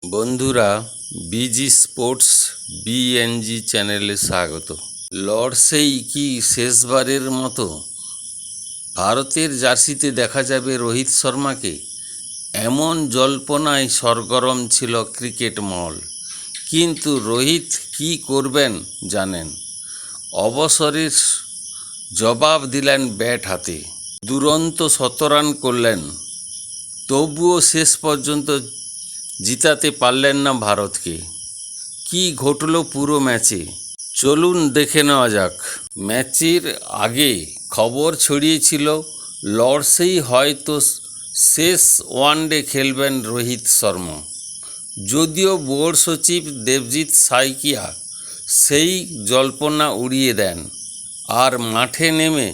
বন্ধুরা, busy sports BNG চ্যানেলে স্বাগত। লর্ডসেই কি শেষবারের মতো ভারতের জার্সিতে দেখা যাবে রোহিত শর্মাকে? এমন জল্পনায় সরগরম ছিল ক্রিকেট মহল। কিন্তু রোহিত কি করবেন জানেন? অবসরের জবাব দিলেন ব্যাট হাতে। দুরন্ত শতরান করলেন, তবুও শেষ পর্যন্ত জিতাতে পারলেন না ভারতকে। কি ঘটল পুরো ম্যাচে, চলুন দেখে নেওয়া যাক। ম্যাচের আগে খবর ছড়িয়েছিল লর্ডসেই হয়তো শেষ ওয়ানডে খেলবেন রোহিত শর্মা। যদিও বোর্ড সচিব দেবজিৎ সাইকিয়া সেই জল্পনা উড়িয়ে দেন, আর মাঠে নেমে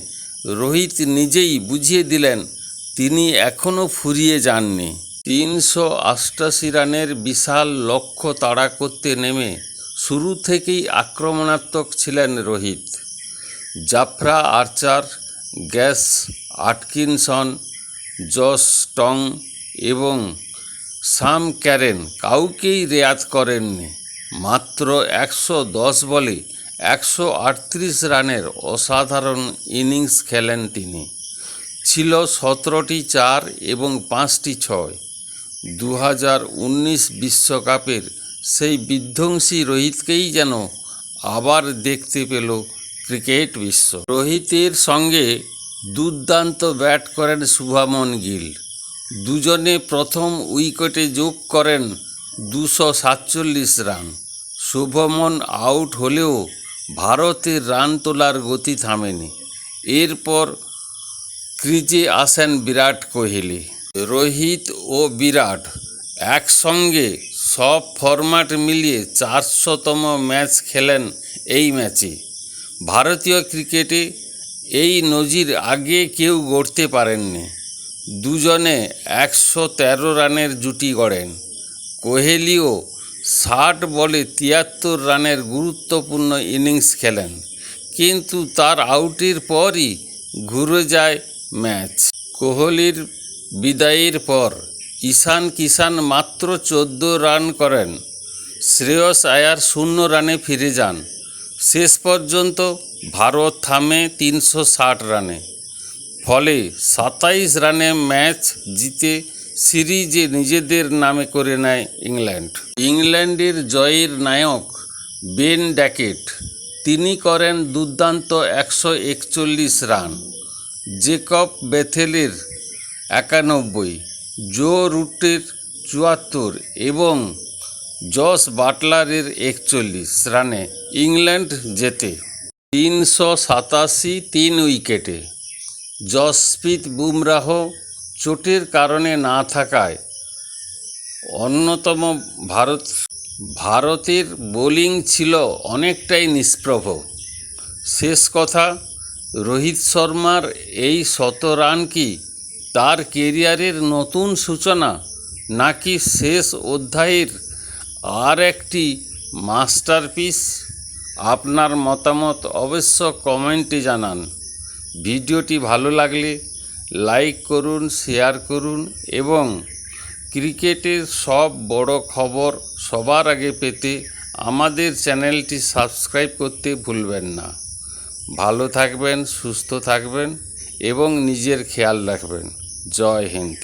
রোহিত নিজেই বুঝিয়ে দিলেন তিনি এখনও ফুরিয়ে যাননি। 388 রানের বিশাল লক্ষ্য তাড়া করতে নেমে শুরু থেকেই আক্রমণাত্মক ছিলেন রোহিত। জাফরা আর্চার, গ্যাস আটকিনসন, জশ টং এবং সাম ক্যারেন কাউকেই রেয়াত করেননি। মাত্র 110 বলে 138 রানের অসাধারণ ইনিংস খেলেন তিনি। ছিল 17টি 4 এবং 5টি 6। 2019 বিশ্বকাপের সেই বিধ্বংসী রোহিতকেই যেন আবার দেখতে পেল ক্রিকেট বিশ্ব। রোহিতের সঙ্গে দুর্দান্ত ব্যাট করেন শুভমন গিল। দুজনে প্রথম উইকেটে যোগ করেন 247 রান। শুভমন আউট হলেও ভারতের রান তোলার গতি থামেনি। এরপর ক্রিজে আসেন বিরাট কোহলি। রোহিত ও বিরাট একসঙ্গে সব ফরম্যাট মিলিয়ে 400তম ম্যাচ খেলেন এই ম্যাচে। ভারতীয় ক্রিকেটে এই নজির আগে কেউ গড়তে পারেননি। দুজনে 113 রানের জুটি গড়েন। কোহলিও 60 বলে 73 রানের গুরুত্বপূর্ণ ইনিংস খেলেন, কিন্তু তার আউটের পরই ঘুরে যায় ম্যাচ। কোহলির বিদায়ের পর ঈশান কিষান মাত্র 14 রান করেন। শ্রেয়স আয়ার 0 রানে ফিরে যান। শেষ পর্যন্ত ভারত থামে 360 রানে। ফলে 27 রানে ম্যাচ জিতে সিরিজে নিজেদের নামে করে নেয় ইংল্যান্ড। ইংল্যান্ডের জয়ের নায়ক বেন ড্যাকেট, তিনি করেন দুর্দান্ত 141 রান। জেকব বেথেলের 91, জো রুটের 74 এবং জস বাটলারের 41 রানে ইংল্যান্ড জেতে। 387 3 উইকেটে। জসপ্রীত বুমরাহ চোটের কারণে না থাকায় অন্যতম ভারতের বোলিং ছিল অনেকটাই নিষ্প্রভ। শেষ কথা, রোহিত শর্মার এই 100 রান কি তার কেরিয়ারের নতুন সূচনা, নাকি শেষ অধ্যায়ের আর একটি মাস্টারপিস? আপনার মতামত অবশ্য কমেন্টে জানান। ভিডিওটি ভালো লাগলে লাইক করুন, শেয়ার করুন এবং ক্রিকেটের সব বড় খবর সবার আগে পেতে আমাদের চ্যানেলটি সাবস্ক্রাইব করতে ভুলবেন না। ভালো থাকবেন, সুস্থ থাকবেন এবং নিজের খেয়াল রাখবেন। জয় হিন্দ।